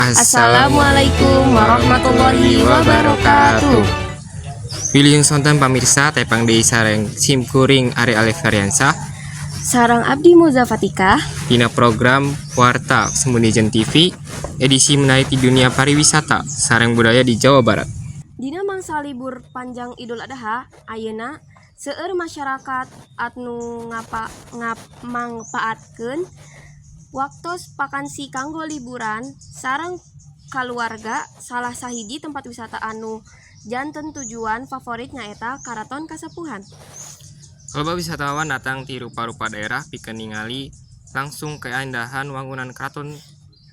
Assalamualaikum warahmatullahi wabarakatuh. William Sonten pamirsa tepang deui sareng simkuring Ari Alefariansa Sarang Abdi Muzafatika dina program Warta Semunijen TV edisi menarik di dunia pariwisata sareng budaya di Jawa Barat. dina mangsa libur panjang Idul Adha ayeuna seueur masyarakat anu mangpaatkeun waktos vakansi kanggo liburan sareng kaluarga salah sahiji tempat wisata anu janten tujuan favorit nyaeta Karaton Kasepuhan. Loba wisatawan datang ti rupa-rupa daerah pikeun ningali langsung keindahan wangunan keraton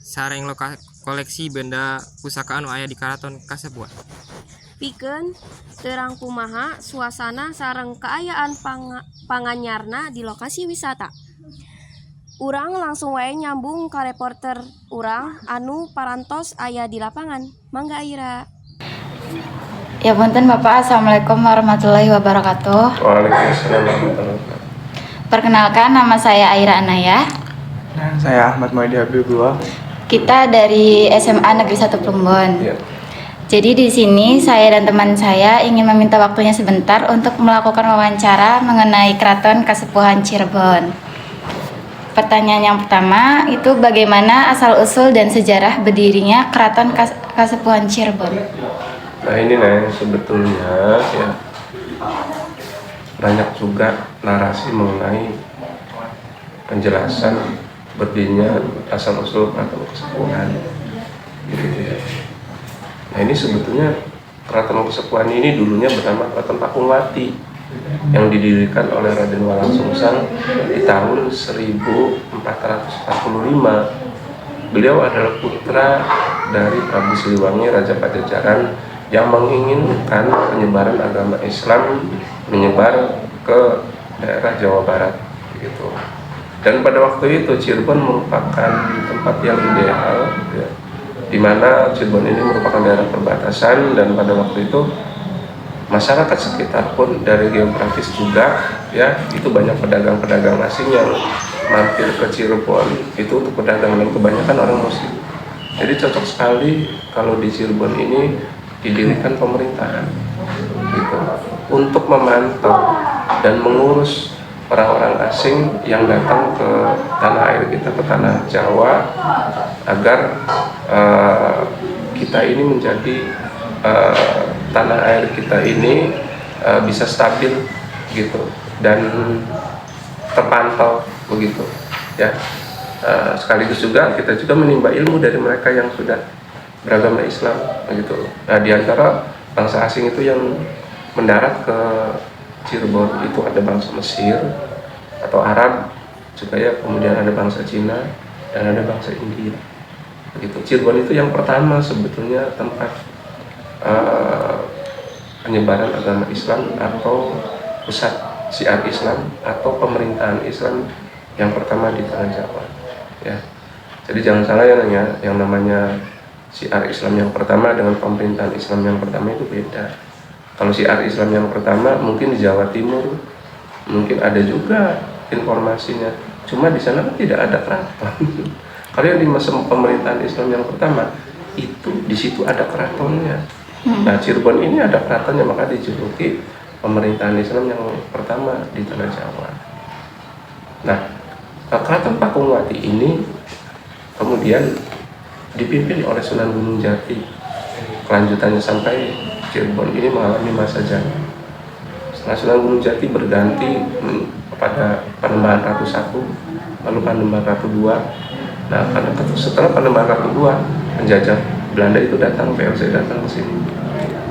sareng koleksi benda pusaka anu aya di Karaton Kasepuhan. Pikeun terang kumaha suasana sareng keayaan panganyarna di lokasi wisata. Urang langsung wae nyambung ka reporter urang anu parantos aya di lapangan. Mangga Aira. Ya punten Bapak, Assalamualaikum warahmatullahi wabarakatuh. Waalaikumsalam warahmatullahi wabarakatuh. Perkenalkan, nama saya Aira Anaya. Dan saya Ahmad Muhammad Habibullah. Kita dari SMA Negeri 1 Plumbon. Ya. Jadi di sini saya dan teman saya ingin meminta waktunya sebentar untuk melakukan wawancara mengenai Keraton Kasepuhan Cirebon. Pertanyaan yang pertama itu bagaimana asal-usul dan sejarah berdirinya Keraton Kasepuhan Cirebon? Nah ini sebetulnya ya banyak juga narasi mengenai penjelasan berdirinya asal-usul Keraton Kasepuhan gitu ya. Nah ini sebetulnya Keraton Kasepuhan ini dulunya bernama Keraton Pakuwati yang didirikan oleh Raden Walang Sungsang di tahun 1445. Beliau adalah putra dari Prabu Siliwangi, Raja Pajajaran, yang menginginkan penyebaran agama Islam menyebar ke daerah Jawa Barat gitu. Dan pada waktu itu Cirebon merupakan tempat yang ideal ya, di mana Cirebon ini merupakan daerah perbatasan, dan pada waktu itu masyarakat sekitar pun dari geografis juga ya, itu banyak pedagang-pedagang asing yang mampir ke Cirebon itu untuk pedagang, dan kebanyakan orang muslim. Jadi cocok sekali kalau di Cirebon ini didirikan pemerintahan gitu untuk memantau dan mengurus orang-orang asing yang datang ke tanah air kita, ke tanah Jawa, agar kita ini menjadi tanah air kita ini bisa stabil gitu dan terpantau begitu ya. Sekaligus juga kita juga menimba ilmu dari mereka yang sudah beragama Islam begitu. Nah, di antara bangsa asing itu yang mendarat ke Cirebon itu ada bangsa Mesir atau Arab juga ya, kemudian ada bangsa Cina dan ada bangsa India begitu. Cirebon itu yang pertama sebetulnya tempat penyebaran agama Islam atau pusat syiar Islam atau pemerintahan Islam yang pertama di tanah Jawa ya. Jadi jangan salah ya nanya, yang namanya syiar Islam yang pertama dengan pemerintahan Islam yang pertama itu beda. Kalau syiar Islam yang pertama mungkin di Jawa Timur mungkin ada juga informasinya, cuma di sana tidak ada keraton. Kalau yang di masa pemerintahan Islam yang pertama itu di situ ada keratonnya. Nah, Cirebon ini ada keratonnya, maka dijuluki pemerintahan Islam yang pertama di tanah Jawa. Nah, Keraton Pakuwati ini kemudian dipimpin oleh Sunan Gunung Jati. Kelanjutannya sampai Cirebon ini mengalami masa jaya. Setelah Sunan Gunung Jati berganti kepada Panembahan Ratu I, lalu Panembahan Ratu II. Nah, setelah Panembahan Ratu II, penjajah Belanda itu datang, VOC datang ke sini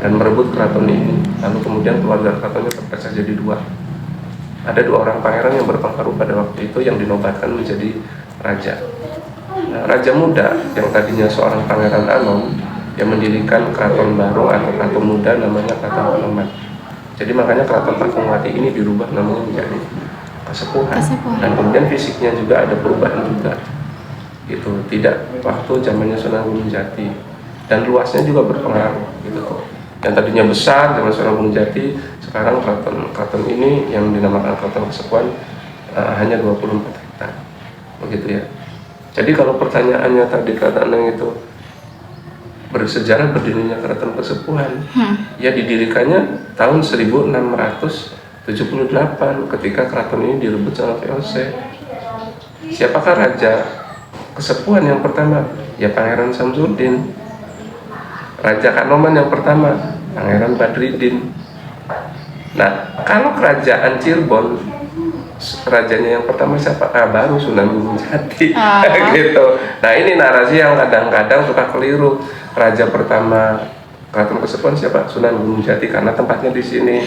dan merebut keraton ini. Lalu kemudian keluarga keratonnya terpecah jadi dua. Ada dua orang pangeran yang berpengaruh pada waktu itu yang dinobatkan menjadi raja. Nah, raja muda yang tadinya seorang pangeran Anom yang mendirikan keraton baru atau keraton muda namanya Keraton Kanoman. Jadi makanya Keraton Pakuwati ini dirubah namanya menjadi Kasepuhan. Dan kemudian fisiknya juga ada perubahan juga. Gitu, tidak waktu zamannya Sunan Gunung Jati, dan luasnya juga berpengaruh gitu tuh. Yang tadinya besar zaman Sunan Gunung Jati, sekarang keraton ini yang dinamakan Keraton Kasepuhan hanya 24 hektar begitu ya. Jadi kalau pertanyaannya tadi katanya itu bersejarah berdirinya Keraton Kasepuhan. Ya didirikannya tahun 1678 ketika keraton ini direbut sama VOC. Siapakah Raja Kasepuhan yang pertama? Ya Pangeran Samsudin. Raja Kanoman yang pertama Pangeran Badridin. Nah, kalau kerajaan Cirebon, rajanya yang pertama siapa? Baru Sunan Gunung Jati. Gitu. Nah, ini narasi yang kadang-kadang suka keliru. Raja pertama Keraton Kasepuhan siapa? Sunan Gunung Jati karena tempatnya di sini.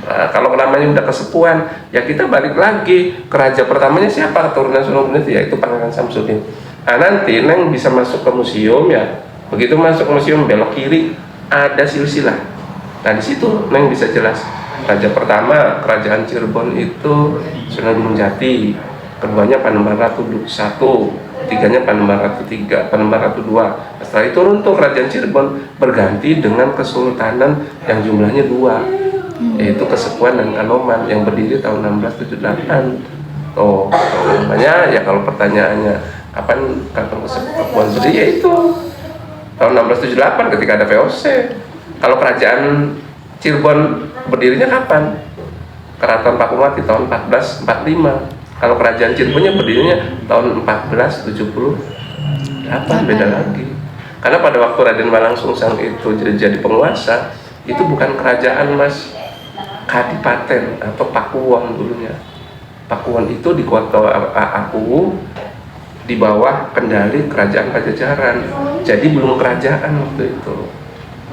Nah, kalau namanya udah Kasepuhan, ya kita balik lagi ke raja pertamanya siapa? Keturunan Sunan Gunung Jati, yaitu Pangeran Samsudin. Nah, nanti Neng bisa masuk ke museum ya. Begitu masuk ke museum belok kiri ada silsilah. Nah, di situ Neng bisa jelas. Raja pertama kerajaan Cirebon itu Sunan Gunung Jati, keduanya Panembahan Ratu I, ketiganya Panembahan Ratu III, Panembahan Ratu II. Setelah itu runtuh kerajaan Cirebon berganti dengan kesultanan yang jumlahnya 2, yaitu Kasepuhan dan Kanoman yang berdiri tahun 1678. Namanya ya kalau pertanyaannya kapan Keraton Kasepuhan berdiri, ya itu tahun 1678 ketika ada VOC. Kalau kerajaan Cirebon berdirinya kapan? Keraton Pakumati tahun 1445. Kalau kerajaan Cirebonnya berdirinya tahun 1478, beda lagi. Karena pada waktu Raden Walangsungsang itu jadi penguasa, itu bukan kerajaan Mas, Kadipaten atau Pakuwon dulunya. Pakuwon itu di kota Aku di bawah kendali kerajaan Pajajaran. Jadi belum kerajaan waktu itu.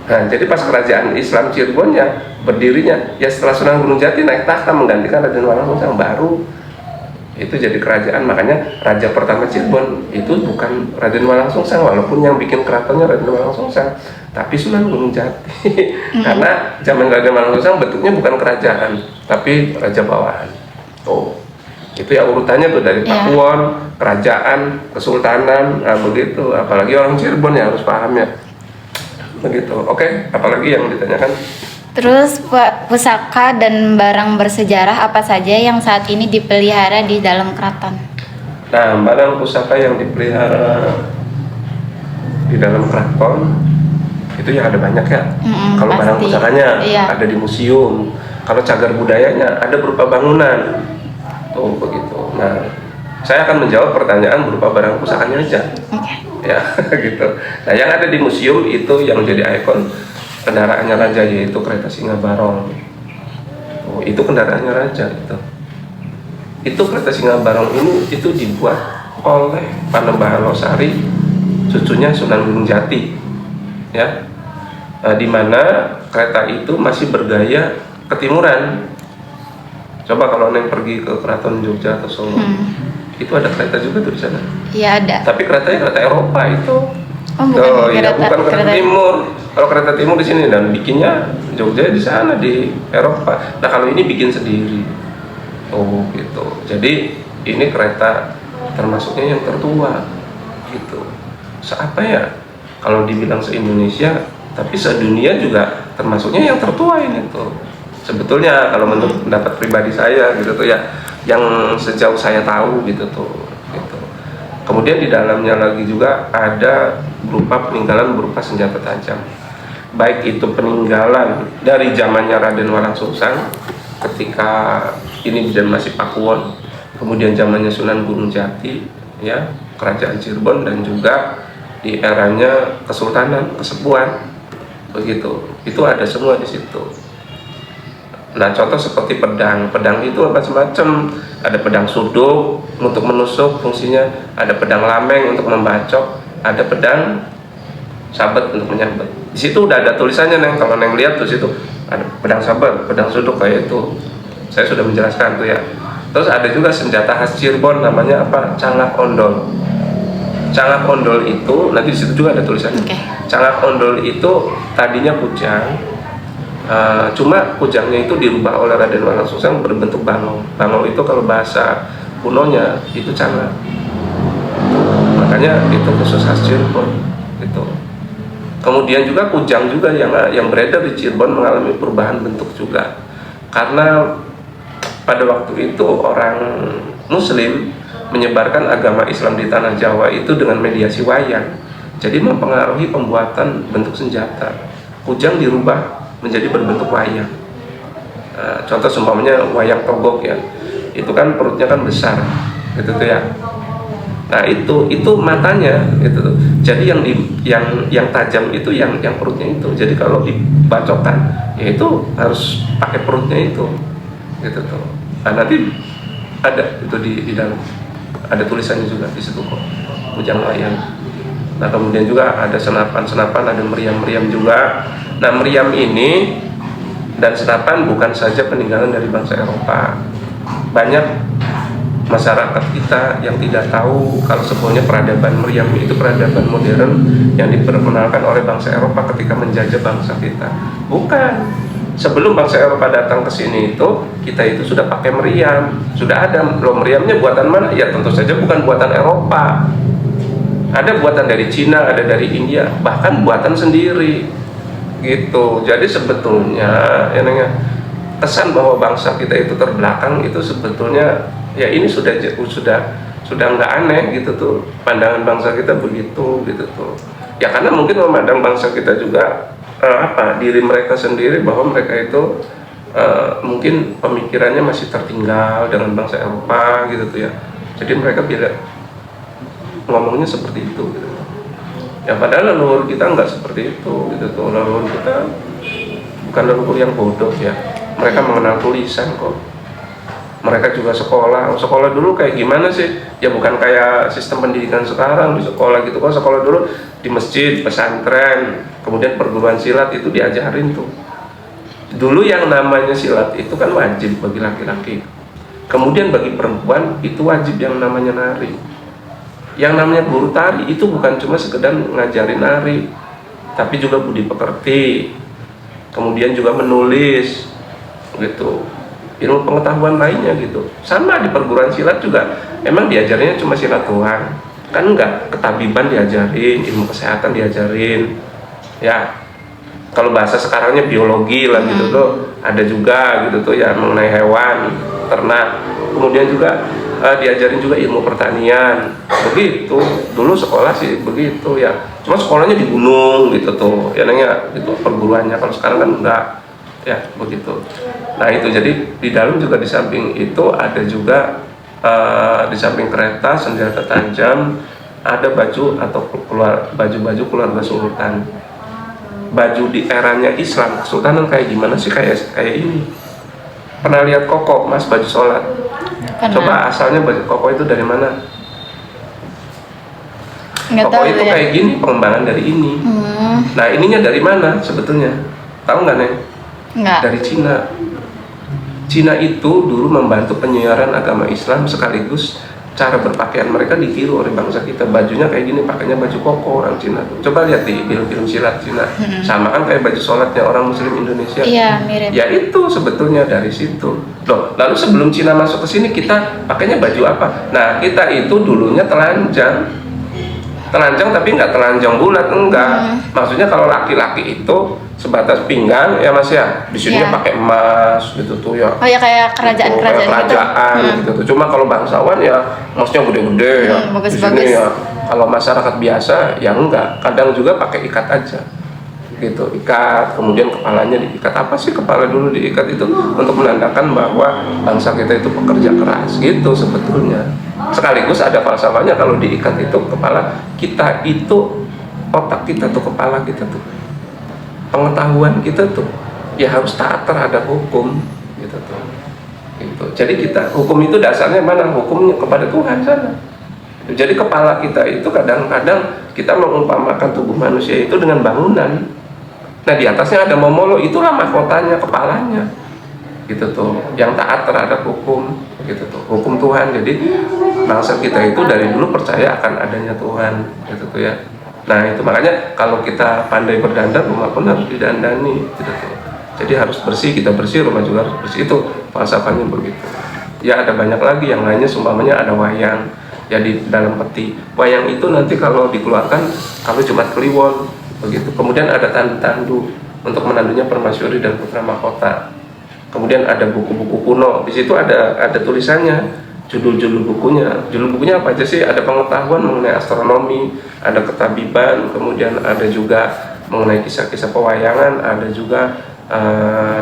Nah, jadi pas kerajaan Islam Cirebonnya berdirinya ya setelah Sunan Gunung Jati naik tahta menggantikan Raden Walangsungsang, baru itu jadi kerajaan. Makanya raja pertama Cirebon itu bukan Raden Walangsungsang, walaupun yang bikin keratonnya Raden Walangsungsang, tapi Sunan Gunung Jati. Karena zaman Raden Walangsungsang bentuknya bukan kerajaan, tapi raja bawahan. Itu ya urutannya tuh dari Pakuwon, kerajaan, kesultanan, nah begitu. Apalagi orang Cirebon ya harus paham ya. Begitu. Oke, apalagi yang ditanyakan? Terus pusaka dan barang bersejarah apa saja yang saat ini dipelihara di dalam keraton? Nah, barang pusaka yang dipelihara di dalam keraton itu ya ada banyak ya. Kalau pasti. Barang pusakanya ada di museum. Kalau cagar budayanya ada berupa bangunan. Tuh begitu. Nah, saya akan menjawab pertanyaan berupa barang pusakanya aja. Ya, gitu. Nah, yang ada di museum itu yang jadi ikon kendaraannya raja, yaitu kereta Singa Barong. Itu kendaraannya raja gitu. Itu kereta Singa Barong ini itu dibuat oleh Panembahan Losari, cucunya Sunan Gunung Jati. Ya. Di mana kereta itu masih bergaya ketimuran. Coba kalau Neng pergi ke Keraton Jogja atau Solo, itu ada kereta juga tuh di sana. Iya ada. Tapi keretanya kereta Eropa itu. Bukan kereta timur. Kalau kereta timur di sini dan bikinnya Jogja di sana di Eropa. Nah kalau ini bikin sendiri. Gitu. Jadi ini kereta termasuknya yang tertua. Gitu. Seapa ya? Kalau dibilang se-Indonesia, tapi se-dunia juga termasuknya yang tertua ini tuh. Sebetulnya kalau menurut pendapat pribadi saya gitu tuh ya, yang sejauh saya tahu gitu tuh. Gitu. Kemudian di dalamnya lagi juga ada berupa peninggalan berupa senjata tajam. Baik itu peninggalan dari zamannya Raden Walangsungsang ketika ini masih Pakuwon, kemudian zamannya Sunan Gunung Jati, ya, Kerajaan Cirebon, dan juga di eranya Kesultanan, Kasepuhan, begitu. Itu ada semua di situ. Nah, contoh seperti pedang itu macam-macam. Ada pedang suduk untuk menusuk fungsinya, ada pedang lameng untuk membacok, ada pedang sabet untuk menyabet. Di situ udah ada tulisannya, Neng. Kalau Neng lihat tuh situ ada pedang sabet, pedang suduk kayak itu. Saya sudah menjelaskan tuh ya. Terus ada juga senjata khas Cirebon namanya apa? Cangak ondol. Cangak ondol itu nanti di situ juga ada tulisannya. Cangak ondol itu tadinya kujang. Cuma kujangnya itu dirubah oleh Raden Walangsungsang berbentuk bangau. Bangau itu kalau bahasa kunonya itu cangak. Makanya itu khusus khas Cirebon gitu. Kemudian juga kujang juga yang beredar di Cirebon mengalami perubahan bentuk juga. Karena pada waktu itu orang Muslim menyebarkan agama Islam di tanah Jawa itu dengan mediasi wayang. Jadi mempengaruhi pembuatan bentuk senjata. Kujang dirubah menjadi berbentuk wayang. Contoh seumpamanya wayang togok ya, itu kan perutnya kan besar, gitu tuh ya. Nah itu matanya, gitu tuh. Jadi yang tajam itu yang perutnya itu. Jadi kalau dibacokkan, ya itu harus pakai perutnya itu, gitu tuh. Nah nanti ada itu di dalam, ada tulisannya juga di situ kok, kujang wayang. Nah kemudian juga ada senapan, ada meriam juga. Nah meriam ini dan senapan bukan saja peninggalan dari bangsa Eropa. Banyak masyarakat kita yang tidak tahu kalau sebenarnya peradaban meriam itu peradaban modern yang diperkenalkan oleh bangsa Eropa ketika menjajah bangsa kita. Bukan. Sebelum bangsa Eropa datang ke sini itu, kita itu sudah pakai meriam. Sudah ada. Loh, meriamnya buatan mana? Ya tentu saja bukan buatan Eropa. Ada buatan dari Cina, ada dari India, bahkan buatan sendiri. Gitu. Jadi sebetulnya kesan bahwa bangsa kita itu terbelakang itu sebetulnya ya ini sudah nggak aneh gitu tuh, pandangan bangsa kita begitu gitu tuh ya, karena mungkin memandang bangsa kita juga diri mereka sendiri bahwa mereka itu mungkin pemikirannya masih tertinggal dengan bangsa Eropa gitu tuh ya, jadi mereka bila ngomongnya seperti itu gitu. Ya padahal leluhur kita nggak seperti itu gitu tuh, leluhur kita bukan leluhur yang bodoh ya, mereka mengenal tulisan kok. Mereka juga sekolah dulu kayak gimana sih? Ya bukan kayak sistem pendidikan sekarang di sekolah gitu. Kalau sekolah dulu di masjid, pesantren, kemudian perguruan silat itu diajarin tuh. Dulu yang namanya silat itu kan wajib bagi laki-laki. Kemudian bagi perempuan itu wajib yang namanya nari. Yang namanya guru tari itu bukan cuma sekedar ngajarin nari, tapi juga budi pekerti. Kemudian juga menulis gitu. Ilmu pengetahuan lainnya gitu. Sama di perguruan silat juga emang diajarinnya cuma silat doang kan, enggak, ketabiban diajarin, ilmu kesehatan diajarin ya, kalau bahasa sekarangnya biologi lah gitu tuh ada juga gitu tuh ya, mengenai hewan, ternak. Kemudian juga diajarin juga ilmu pertanian begitu. Dulu sekolah sih begitu ya, cuma sekolahnya di gunung gitu tuh ya nanya gitu perguruannya. Kalau sekarang kan enggak ya begitu. Nah itu jadi di dalam juga di samping itu ada juga di samping kereta senjata tajam ada baju atau baju keluarga sultan. Baju di eranya Islam kesultanan kayak gimana sih, kayak ini. Pernah lihat koko mas baju sholat? Coba asalnya baju koko itu dari mana? Koko itu ya, kayak gini, pengembangan dari ini. Nah ininya dari mana sebetulnya? Tahu nggak Neng? Enggak. Dari Cina. Cina itu dulu membantu penyiaran agama Islam sekaligus cara berpakaian mereka ditiru oleh bangsa kita. Bajunya kayak gini, pakainya baju koko orang Cina tuh. Coba lihat di film-film silat Cina. Sama kan kayak baju sholatnya orang Muslim Indonesia. Iya, mirip. Ya itu sebetulnya dari situ. Loh, lalu sebelum Cina masuk ke sini kita pakainya baju apa? Nah, kita itu dulunya telanjang. Telanjang tapi nggak telanjang bulat, enggak. Maksudnya kalau laki-laki itu sebatas pinggang ya mas ya, di sini pakai emas gitu tuh ya. Oh ya kayak kerajaan-kerajaan gitu tuh. Cuma kalau bangsawan ya emasnya gede-gede ya. Di sini ya. Kalau masyarakat biasa ya enggak. Kadang juga pakai ikat aja. Gitu, ikat, kemudian kepalanya diikat. Apa sih kepala dulu diikat itu? Untuk menandakan bahwa bangsa kita itu pekerja keras gitu sebetulnya. Sekaligus ada falsafahnya kalau diikat itu kepala kita itu, otak kita tuh, kepala kita tuh, pengetahuan kita tuh ya harus taat terhadap hukum gitu tuh. Gitu. Jadi kita hukum itu dasarnya mana? Hukumnya kepada Tuhan sana. Jadi kepala kita itu kadang-kadang kita mengumpamakan tubuh manusia itu dengan bangunan. Nah di atasnya ada momolo, itulah mahkotanya, kepalanya gitu tuh, yang taat terhadap hukum gitu tuh, hukum Tuhan. Jadi bangsa kita itu dari dulu percaya akan adanya Tuhan gitu tuh ya. Nah itu makanya kalau kita pandai berdandan, rumah pun harus didandani gitu tuh. Jadi harus bersih, kita bersih, rumah juga harus bersih. Itu falsafahnya begitu. Ya ada banyak lagi yang lainnya, seumpamanya ada wayang ya di dalam peti. Wayang itu nanti kalau dikeluarkan kalau Jumat Kliwon begitu. Kemudian ada tandu-tandu untuk menandunya permasyuri dan putra mahkota. Kemudian ada buku-buku kuno, di situ ada tulisannya judul-judul bukunya. Judul bukunya apa aja sih? Ada pengetahuan mengenai astronomi, ada ketabiban, kemudian ada juga mengenai kisah-kisah pewayangan, ada juga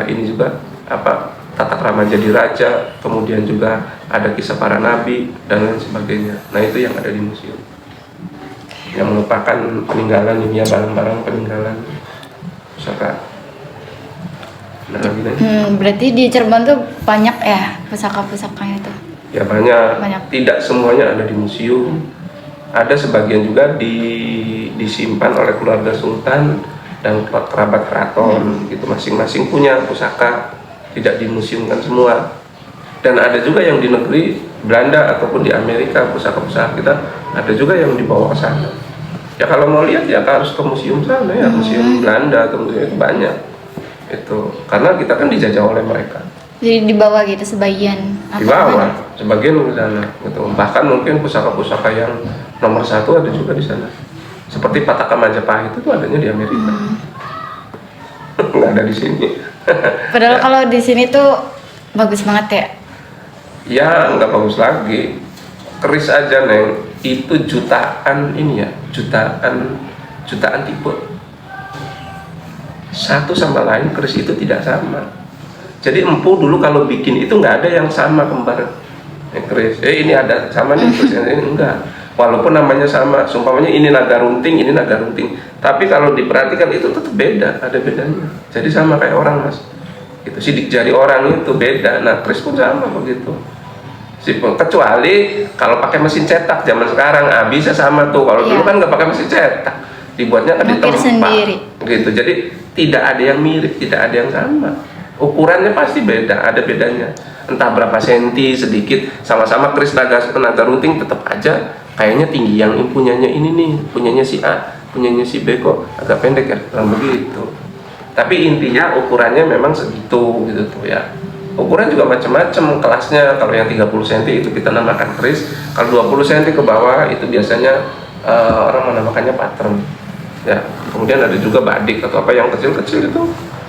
ini juga apa, tata krama jadi raja, kemudian juga ada kisah para nabi dan lain sebagainya. Nah itu yang ada di museum, yang merupakan peninggalan dunia, barang-barang peninggalan pusaka. Nah, berarti di Cirebon tuh banyak ya pusaka-pusakanya itu? Ya banyak. Banyak. Tidak semuanya ada di museum. Ada sebagian juga disimpan oleh keluarga sultan dan kerabat keraton gitu. Masing-masing punya pusaka, tidak dimuseumkan semua. Dan ada juga yang di negeri Belanda ataupun di Amerika, pusaka-pusaka kita ada juga yang dibawa ke sana. Ya kalau mau lihat ya harus ke museum sana ya, museum Belanda atau museum itu banyak. Itu karena kita kan dijajah oleh mereka. Jadi dibawa gitu sebagian? Dibawa sebagian ke sana gitu. Bahkan mungkin pusaka-pusaka yang nomor 1 ada juga di sana. Seperti Pataka Majapahit itu adanya di Amerika. Nggak ada di sini. Padahal kalau di sini tuh bagus banget ya? Ya nggak bagus lagi. Keris aja Neng, itu jutaan ini ya, jutaan tipe. Satu sama lain keris itu tidak sama. Jadi empu dulu kalau bikin itu nggak ada yang sama kembar keris. Ini ada sama nih keris, ini enggak. Walaupun namanya sama, sumpamanya ini naga runting, ini naga runting. Tapi kalau diperhatikan itu tetap beda, ada bedanya. Jadi sama kayak orang mas. Itu sidik jari orang itu beda. Nah keris pun sama begitu. Kecuali kalau pakai mesin cetak zaman sekarang, bisa sama tuh. Kalau dulu kan nggak pakai mesin cetak, dibuatnya kan di tempat sendiri. Gitu. Jadi tidak ada yang mirip, tidak ada yang sama. Ukurannya pasti beda, ada bedanya. Entah berapa senti, sedikit. Sama-sama keris naga runting tetap aja kayaknya tinggi. Yang punyanya ini nih, punyanya si A, punyanya si B kok agak pendek ya, begitu. Tapi intinya ukurannya memang segitu gitu tuh ya. Ukuran juga macam-macam kelasnya. Kalau yang 30 cm itu kita namakan keris. Kalau 20 cm ke bawah itu biasanya orang menamakannya pattern. Ya, kemudian ada juga badik atau apa yang kecil-kecil itu.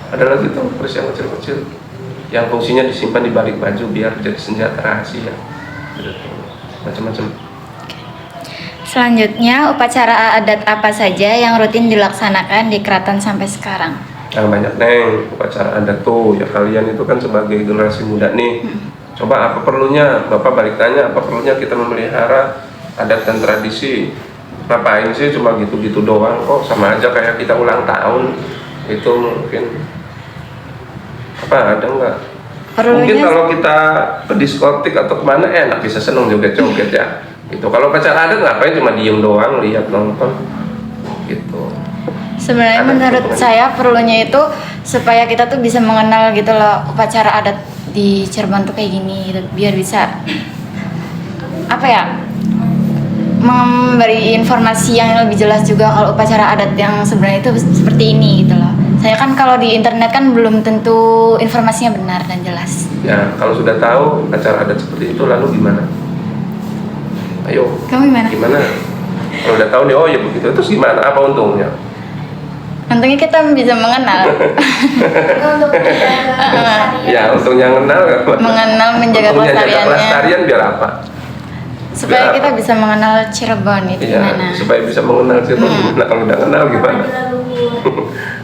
Ada lagi tuh keris yang kecil-kecil yang fungsinya disimpan di balik baju biar jadi senjata rahasia. Macam-macam. Selanjutnya, upacara adat apa saja yang rutin dilaksanakan di keraton sampai sekarang? Yang banyak Neng, upacara adat tuh ya, kalian itu kan sebagai generasi muda nih. Coba apa perlunya, Bapak balik tanya, apa perlunya kita memelihara adat dan tradisi? Ngapain sih cuma gitu-gitu doang kok, sama aja kayak kita ulang tahun. Itu mungkin apa, ada nggak? Mungkin kalau kita ke diskotik atau kemana enak, bisa seneng joget-joget ya. Gitu. Kalau upacara adat ngapain cuma diem doang, lihat nonton gitu. Sebenarnya menurut saya perlunya itu supaya kita tuh bisa mengenal gitu loh upacara adat di Cirebon tuh kayak gini gitu, biar bisa apa ya, memberi informasi yang lebih jelas juga kalau upacara adat yang sebenarnya itu seperti ini gitu loh. Saya kan kalau di internet kan belum tentu informasinya benar dan jelas. Ya kalau sudah tahu acara adat seperti itu lalu gimana? Ayo. Kamu gimana? Gimana? Kalau udah tahu nih, oh ya begitu, terus gimana? Apa untungnya? Untungnya kita bisa mengenal. Ya untungnya mengenal, menjaga kelestariannya. Kelestarian biar apa? Supaya kita bisa mengenal Cirebon itu ya, gimana? Supaya bisa mengenal Cirebon gimana? Kalau udah kenal gimana?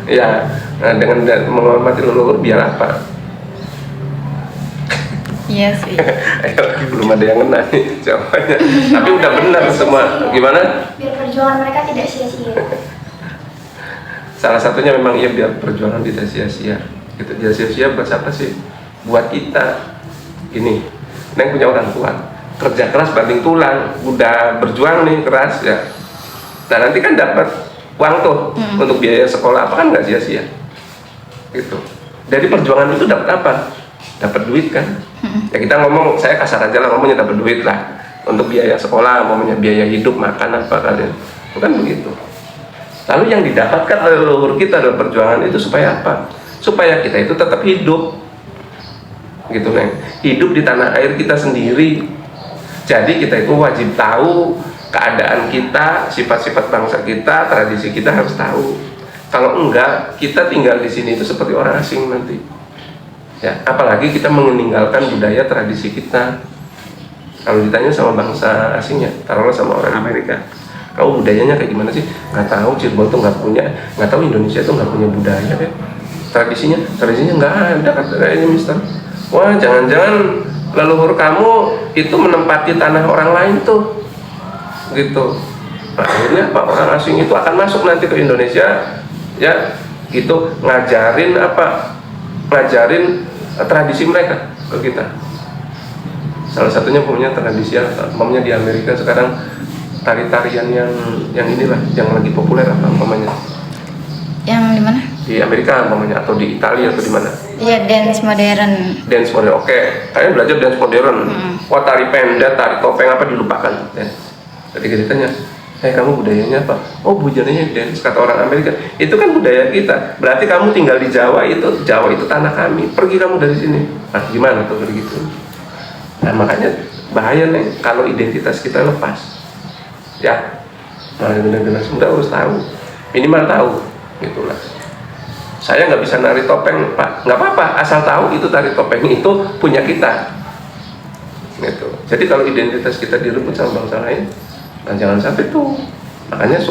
Ya, nah dengan menghormati leluhur biar apa? Iya sih. Belum ada yang kena nih jawabannya. Tapi udah benar semua. Gimana? Biar perjuangan mereka tidak sia-sia. Salah satunya memang iya, biar perjuangan tidak sia-sia. Gitu, tidak sia-sia buat siapa sih? Buat kita. Ini, Neng punya orang tua, kerja keras banting tulang, udah berjuang nih keras ya. Nah nanti kan dapat uang tuh untuk biaya sekolah, apa kan nggak sia-sia. Gitu. Dari perjuangan itu dapat apa? Dapat duit kan? Ya kita ngomong, saya kasar aja lah ngomongnya, dapat duit lah untuk biaya sekolah, ngomongnya biaya hidup, makan apa kalian, itu kan begitu. Lalu yang didapatkan oleh leluhur kita dalam perjuangan itu supaya apa? Supaya kita itu tetap hidup, gitu Neng. Hidup di tanah air kita sendiri. Jadi kita itu wajib tahu keadaan kita, sifat-sifat bangsa kita, tradisi kita harus tahu. Kalau enggak, kita tinggal di sini itu seperti orang asing nanti. Ya, apalagi kita meninggalkan budaya tradisi kita. Kalau ditanya sama bangsa asingnya, taruhlah sama orang Amerika, kamu budayanya kayak gimana sih? Nggak tahu, Cirebon tuh nggak tahu Indonesia tuh nggak punya budaya deh. Tradisinya nggak ada kayaknya Mister. Wah, jangan-jangan leluhur kamu itu menempati tanah orang lain tuh, gitu. Nah, akhirnya Pak, orang asing itu akan masuk nanti ke Indonesia, ya, gitu, ngajarin tradisi mereka ke kita. Salah satunya punya tradisi, umpamanya di Amerika sekarang tari-tarian yang inilah yang lagi populer umpamanya. Yang di mana? Di Amerika umpamanya, atau di Italia atau di mana? Iya, dance modern. Dance modern, oke. Kalian belajar dance modern. Wah, tari penda, tari topeng apa dilupakan. Ketika ditanya, kamu budayanya apa? Oh, budayanya dance, kata orang Amerika. Itu kan budaya kita. Berarti kamu tinggal di Jawa itu tanah kami. Pergi kamu dari sini. Nah, gimana tuh begitu? Nah, makanya bahaya nih kalau identitas kita lepas. Ya, nah, generasi muda harus tahu, minimal tahu, gitulah. Saya nggak bisa nari topeng, Pak. Nggak apa-apa, asal tahu itu tari topeng itu punya kita. Gitu. Jadi kalau identitas kita direbut sama bangsa lain, nah jangan sampai tuh. Makanya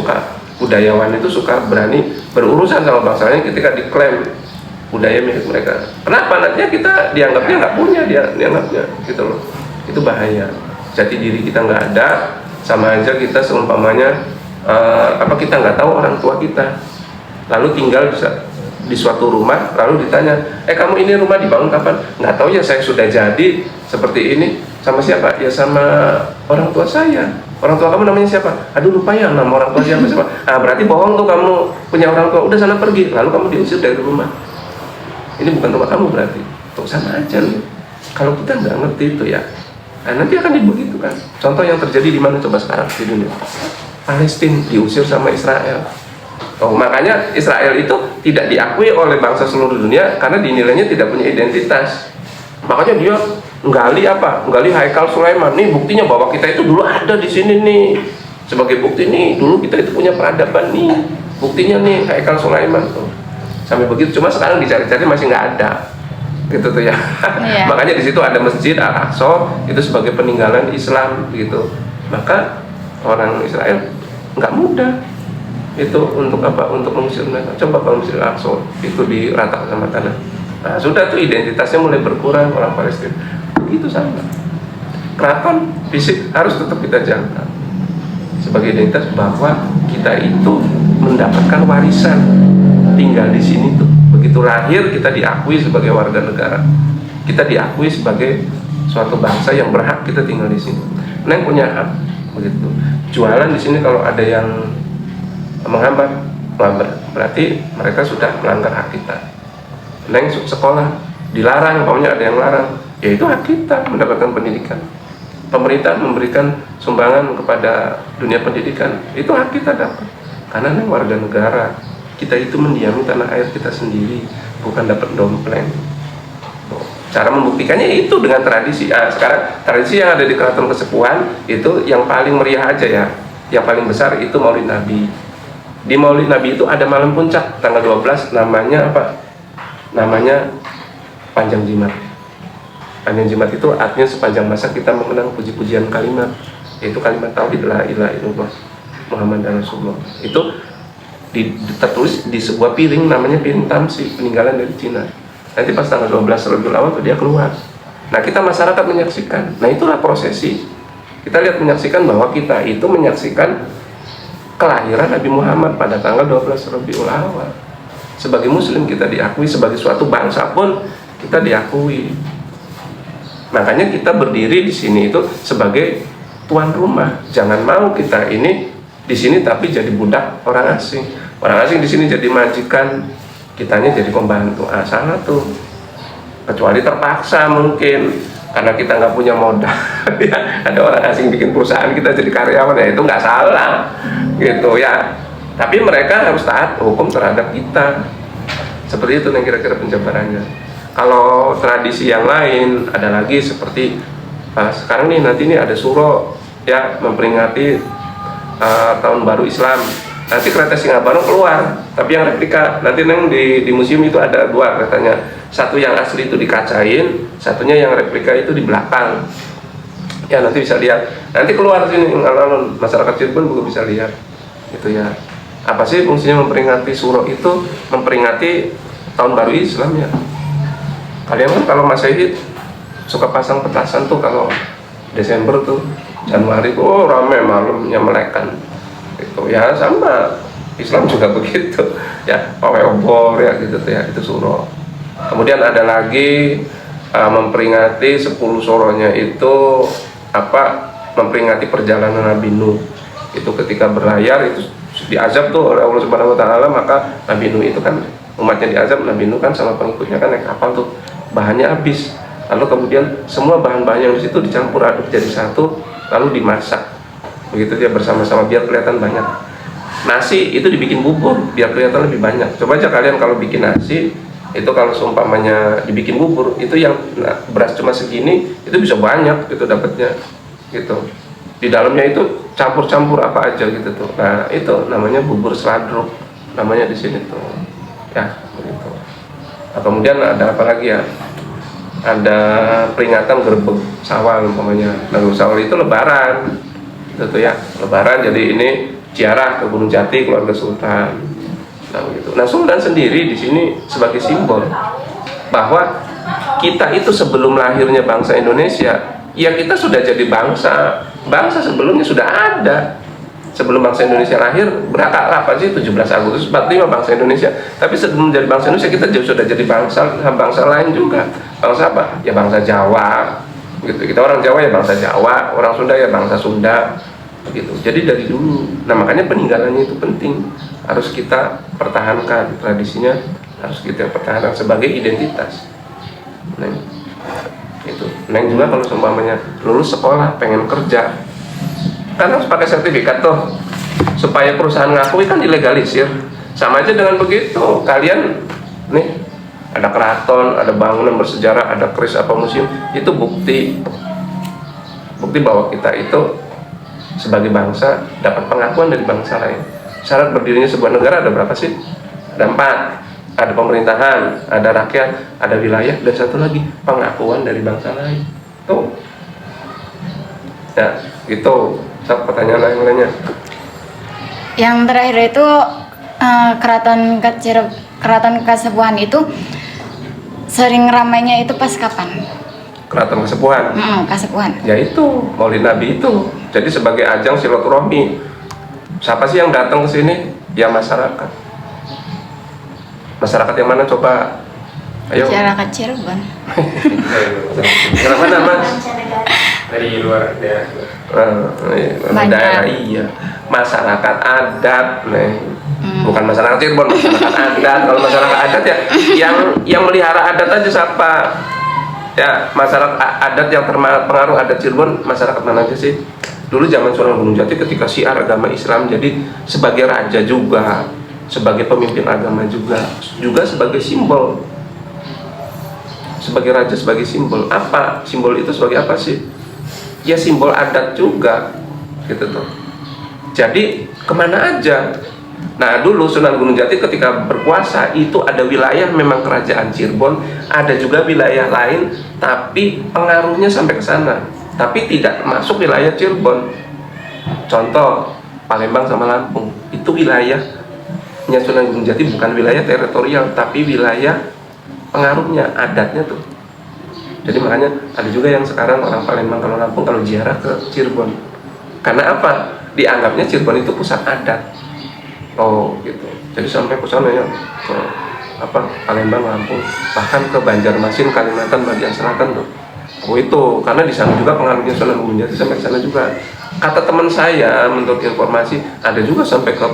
budayawan itu suka berani berurusan sama bangsa lain ketika diklaim budaya milik mereka. Kenapa? Nantinya kita dianggapnya nggak punya, dianggapnya gitu loh. Itu bahaya. Jati diri kita nggak ada, sama aja kita seumpamanya kita nggak tahu orang tua kita. Lalu tinggal di suatu rumah, lalu ditanya, kamu ini rumah dibangun kapan? Nggak tahu ya, saya sudah jadi seperti ini. Sama siapa? Ya sama orang tua saya. Orang tua kamu namanya siapa? Aduh, lupa ya nama orang tua siapa. Ah, berarti bohong tuh, kamu punya orang tua. Udah sana pergi, lalu kamu diusir dari rumah. Ini bukan rumah kamu berarti. Tuh sama aja nih. Kalau kita nggak ngerti itu ya, nah, nanti akan dibegitu kan. Contoh yang terjadi di mana coba sekarang di dunia? Palestina diusir sama Israel. Oh, makanya Israel itu tidak diakui oleh bangsa seluruh dunia karena dinilainya tidak punya identitas. Makanya dia nggali Haikal Sulaiman. Nih buktinya bahwa kita itu dulu ada di sini nih. Sebagai bukti nih, dulu kita itu punya peradaban nih. Buktinya nih Haikal Sulaiman tuh. Sampai begitu, cuma sekarang dicari-cari masih nggak ada, gitu tuh ya. Iya. Makanya di situ ada masjid Al-Aqsa itu sebagai peninggalan Islam, gitu. Maka orang Israel nggak mudah itu untuk mengusir mereka. Coba kalau mengusir Al-Aqsa itu diratakan sama tanah. Nah, sudah tuh identitasnya mulai berkurang orang Palestina. Begitu sama. Keraton fisik harus tetap kita jaga sebagai identitas bahwa kita itu mendapatkan warisan. Tinggal di sini tuh, begitu lahir kita diakui sebagai warga negara, kita diakui sebagai suatu bangsa yang berhak kita tinggal di sini. Neng punya hak, begitu. Jualan di sini kalau ada yang menghambat, berarti mereka sudah melanggar hak kita. Neng sekolah dilarang, pokoknya ada yang larang, ya itu hak kita mendapatkan pendidikan. Pemerintah memberikan sumbangan kepada dunia pendidikan, itu hak kita dapat. Karena neng warga negara. Kita itu mendiami tanah air kita sendiri, bukan dapat dompleng. Cara membuktikannya itu dengan tradisi. Sekarang tradisi yang ada di Keraton Kesepuhan itu yang paling meriah aja ya, yang paling besar itu Maulid Nabi. Di Maulid Nabi itu ada malam puncak tanggal 12, namanya apa? Namanya Panjang Jimat. Panjang Jimat itu artinya sepanjang masa kita mengenang puji-pujian kalimat, yaitu kalimat tauhid la ilaha illallah Muhammad Rasulullah. Itu tertulis di sebuah piring, namanya piring tamsi, peninggalan dari Cina. Nanti pas tanggal 12 Rabiul Awal tuh dia keluar. Nah, kita masyarakat menyaksikan. Nah, itulah prosesi. Kita lihat menyaksikan bahwa kita itu menyaksikan kelahiran Nabi Muhammad pada tanggal 12 Rabiul Awal. Sebagai muslim kita diakui, sebagai suatu bangsa pun kita diakui. Makanya kita berdiri di sini itu sebagai tuan rumah. Jangan mau kita ini di sini tapi jadi budak orang asing. Orang asing di sini jadi majikan, kitanya jadi pembantu. Salah tuh. Kecuali terpaksa mungkin karena kita nggak punya modal. Ya, ada orang asing bikin perusahaan kita jadi karyawan, ya itu nggak salah, gitu ya. Tapi mereka harus taat hukum terhadap kita. Seperti itu yang kira-kira penjabarannya. Kalau tradisi yang lain ada lagi seperti sekarang nih, nanti ini ada suro ya memperingati tahun baru Islam. Nanti kereta Singaparna keluar, tapi yang replika. Nanti neng di museum itu ada dua katanya. Satu yang asli itu dikacain, satunya yang replika itu di belakang. Ya nanti bisa lihat, nanti keluar sini alun-alun masyarakat Cirebon juga bisa lihat gitu ya. Apa sih fungsinya memperingati Suro itu? Memperingati tahun baru Islam ya. Kalian kan kalau Masehi suka pasang petasan tuh kalau Desember tuh, Januari tuh oh rame malamnya melekan gitu ya, sama Islam juga begitu ya, pawai obor ya gitu tuh ya, itu Suro. Kemudian ada lagi memperingati 10 Suronya itu memperingati perjalanan Nabi Nuh. Itu ketika berlayar itu diazab tuh oleh Allah Subhanahu wa taala, maka Nabi Nuh itu kan umatnya diazab, Nabi Nuh kan sama pengikutnya kan naik kapal tuh, bahannya habis. Lalu kemudian semua bahan-bahan yang di situ dicampur aduk jadi satu, lalu dimasak. Begitu dia bersama-sama biar kelihatan banyak. Nasi itu dibikin bubur biar kelihatan lebih banyak. Coba aja kalian kalau bikin nasi itu, kalau seumpamanya dibikin bubur itu yang beras cuma segini itu bisa banyak gitu dapatnya gitu. Di dalamnya itu campur-campur apa aja gitu tuh. Nah itu namanya bubur seladruk namanya di sini tuh ya begitu. Nah, kemudian ada apa lagi ya, ada peringatan gerbek sawal umpamanya. Nah gerbek sawal itu lebaran gitu tuh ya, lebaran. Jadi ini ziarah ke Gunung Jati keluarga Sultan. Nah, begitu. Nah, Sultan sendiri di sini sebagai simbol bahwa kita itu sebelum lahirnya bangsa Indonesia, ya kita sudah jadi bangsa. Bangsa sebelumnya sudah ada. Sebelum bangsa Indonesia lahir, berapa sih 17 Agustus 45 bangsa Indonesia. Tapi sebelum jadi bangsa Indonesia kita sudah jadi bangsa lain juga. Bangsa apa? Ya bangsa Jawa. Gitu. Kita orang Jawa ya bangsa Jawa, orang Sunda ya bangsa Sunda. Gitu. Jadi dari dulu. Nah, makanya peninggalannya itu penting. Harus kita pertahankan tradisinya, harus kita pertahankan sebagai identitas. Neng, itu. Neng juga kalau seumpamanya lulus sekolah, pengen kerja, kan harus pakai sertifikat tuh, supaya perusahaan ngakui kan dilegalisir. Sama aja dengan begitu. Kalian nih ada keraton, ada bangunan bersejarah, ada keris apa museum, itu bukti bahwa kita itu sebagai bangsa dapat pengakuan dari bangsa lain. Syarat berdirinya sebuah negara ada berapa sih? Ada 4. Ada pemerintahan, ada rakyat, ada wilayah, dan satu lagi pengakuan dari bangsa lain. Tuh. Ya, gitu. Pertanyaan lainnya. Yang terakhir itu Keraton Kasepuhan itu sering ramainya itu pas kapan? Keraton Kasepuhan. Kasepuhan. Ya itu Maulid Nabi itu. Jadi sebagai ajang silaturahmi. Siapa sih yang datang ke sini? Ya masyarakat. Masyarakat yang mana coba? Ayo. Masyarakat Cirebon. Kenapa Mas? Dari luar daerah. Daerah iya. Masyarakat adat, nih. Bukan masyarakat Cirebon, masyarakat adat. Kalau masyarakat adat ya yang melihara adat aja siapa? Ya, masyarakat adat yang terpengaruh adat Cirebon, masyarakat mana aja sih? Dulu zaman Sunan Gunung Jati ketika syiar agama Islam, jadi sebagai raja juga, sebagai pemimpin agama juga sebagai simbol. Sebagai raja, sebagai simbol. Apa? Simbol itu sebagai apa sih? Ya simbol adat juga, gitu tuh. Jadi kemana aja? Nah dulu Sunan Gunung Jati ketika berkuasa itu ada wilayah memang kerajaan Cirebon, ada juga wilayah lain tapi pengaruhnya sampai ke sana, tapi tidak masuk wilayah Cirebon. Contoh Palembang sama Lampung, itu wilayahnya Sunan Gunung Jati, bukan wilayah teritorial tapi wilayah pengaruhnya, adatnya tuh. Jadi makanya ada juga yang sekarang orang Palembang kalau Lampung kalau ziarah ke Cirebon. Karena apa? Dianggapnya Cirebon itu pusat adat. Oh gitu. Jadi sampai ke sana ya, ke Palembang, Lampung, bahkan ke Banjarmasin, Kalimantan bagian selatan tuh. Oh itu karena di sana juga pengaruhnya Sunan Gunung Jati sampai ke sana juga. Kata teman saya menurut informasi ada juga sampai ke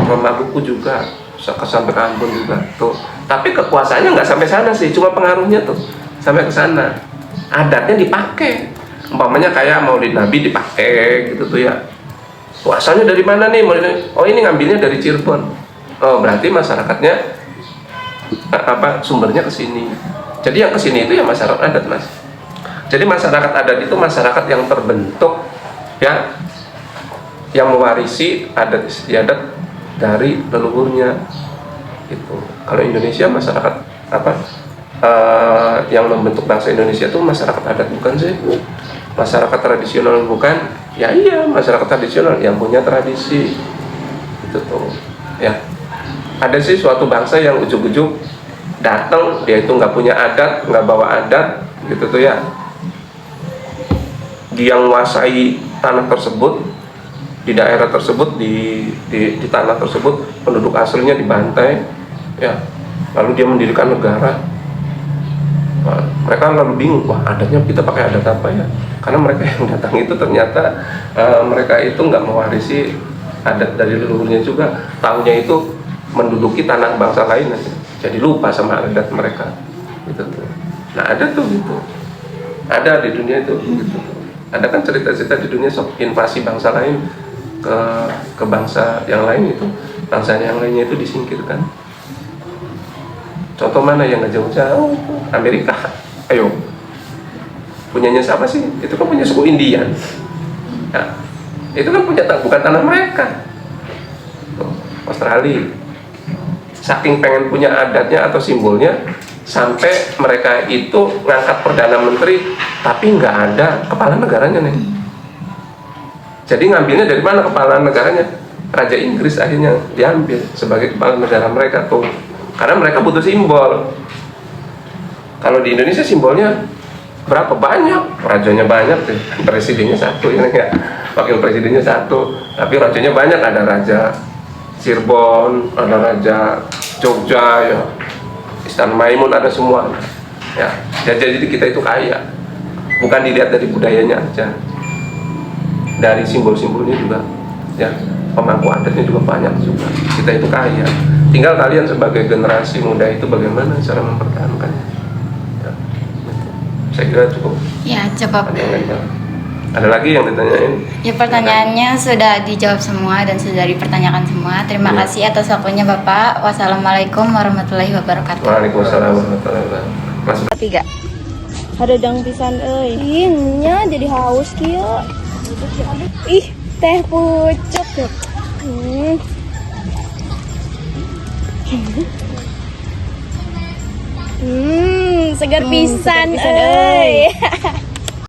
Maluku juga, sampai ke Ambon juga tuh. Tapi kekuasaannya nggak sampai sana sih, cuma pengaruhnya tuh sampai ke sana. Adatnya dipakai. Umpamanya kayak Maulid Nabi dipakai gitu tuh ya. Kuasanya dari mana nih? Oh ini ngambilnya dari Cirebon. Oh berarti masyarakatnya sumbernya ke sini. Jadi yang ke sini itu ya masyarakat adat, Mas. Jadi masyarakat adat itu masyarakat yang terbentuk ya, yang mewarisi adat istiadat dari leluhurnya. Gitu. Kalau Indonesia masyarakat yang membentuk bangsa Indonesia itu masyarakat adat bukan sih? masyarakat tradisional bukan, ya iya masyarakat tradisional yang punya tradisi itu tuh ya. Ada sih suatu bangsa yang ujuk-ujuk datang, dia itu nggak punya adat, nggak bawa adat gitu tuh ya, dia menguasai tanah tersebut, di daerah tersebut, di tanah tersebut penduduk aslinya dibantai ya, lalu dia mendirikan negara. Nah, mereka lalu bingung, wah adatnya kita pakai adat apa ya, karena mereka yang datang itu ternyata mereka itu nggak mewarisi adat dari leluhurnya juga, tahunya itu menduduki tanah bangsa lain aja, jadi lupa sama adat mereka gitu tuh. Nah ada tuh gitu, ada di dunia itu gitu. Ada kan cerita-cerita di dunia sok invasi bangsa lain ke bangsa yang lain, itu bangsa yang lainnya itu disingkirkan. Contoh mana yang nggak jauh-jauh? Amerika. Ayo, punyanya siapa sih? Itu kan punya suku Indian. Nah, itu kan punya bukan tanah mereka. Tuh, Australia. Saking pengen punya adatnya atau simbolnya, sampai mereka itu ngangkat perdana menteri, tapi nggak ada kepala negaranya nih. Jadi ngambilnya dari mana kepala negaranya? Raja Inggris akhirnya diambil sebagai kepala negara mereka tuh. Karena mereka butuh simbol. Kalau di Indonesia simbolnya berapa? Banyak. Rajanya banyak tuh. Presidennya satu ya, wakil presidennya satu. Tapi rajanya banyak, ada Raja Cirebon, ada Raja Jogja ya. Istana Maimun ada semua. Ya, jadi kita itu kaya. Bukan dilihat dari budayanya aja. Dari simbol-simbolnya juga. Ya, pemangku adatnya juga banyak juga. Kita itu kaya. Tinggal kalian sebagai generasi muda itu bagaimana cara mempertahankannya. Ya, gitu. Saya kira cukup. Ya, cukup. Ada lagi yang ditanyain? Ya, pertanyaannya sudah dijawab semua dan sudah dipertanyakan semua. Terima Ya. kasih atas waktunya Bapak. Wassalamualaikum warahmatullahi wabarakatuh. Waalaikumsalam warahmatullahi wabarakatuh. Mas 3. Hadeudeung pisan euy. Ih, nya jadi haus kieu. Ih, teh pucuk. Segar pisan euy.